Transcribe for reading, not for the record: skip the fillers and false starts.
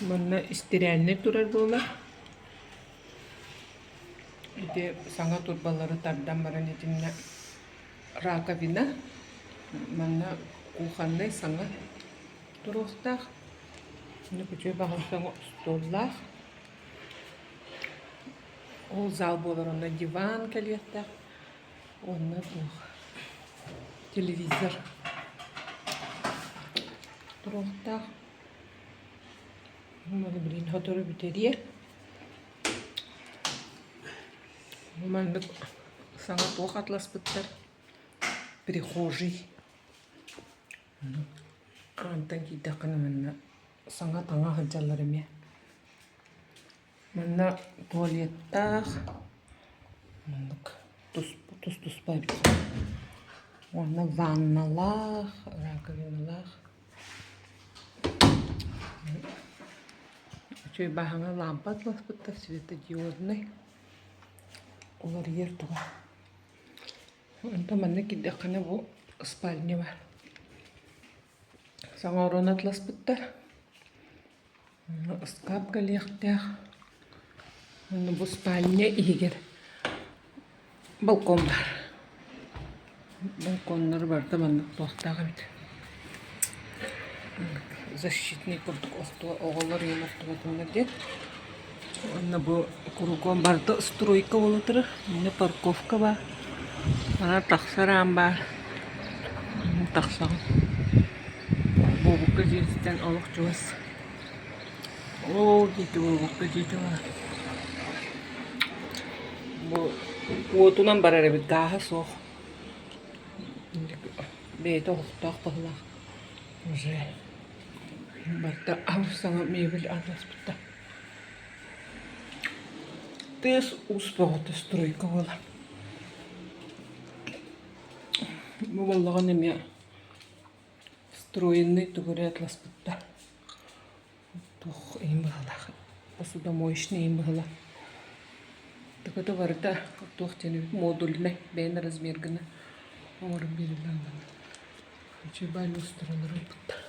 Манна истерянне турар була. Ити саңа турбалары тардан баран итинне раковина. Манна куханный саңа туруқтақ. Оны күчөй бағылсаң столлақ. Ол зал болар, онна диван кәлеттақ. Онна телевизор туруқтақ. Маны билин хотору битерие. Маны саңа тоқ атлас біттер. Прихожий. Антан кейдақыны манна саңа таңа хыджалары ме. Манна туалеттақ. Мандық тұс-тұспай бітті. Онна ванналақ, раковиналақ. Чөй бағаңа лампа атлас бітті, светодиодный. Олар ер туға. Онда манна кейдақыны бұл спальня бар. Саңа орон атлас бітті. Скап кәлектәқ. Бұл спальня егер. Балкон бар. Балконлар барды мандық тоқтағы бит. Защитный күрдік оғалар еміртігі түнер дед. Онна бұл кругом барды стройка болытыры. Мені парковка бар. Мана тақсарам бар. Тақсағын. Бобыққа жетістен олық жуыз. О, жеті бобыққа жеті бар. Бұл отунан бар әрі гаға соқ. Бейті оқтақ бағылақ. Уже барда ауысаңа мебель адрес бітті. Тез успағыты стройка бола. Бұл болағын еме строенный түгірі атлас бітті. Тоқ ең бағылақ. Посудомоечный ең бағылақ. Такой-то варда тоқ тені модульный, бәйін размергіні. Орын берілі алған. Үчі бәлі ұстырылыры бітті.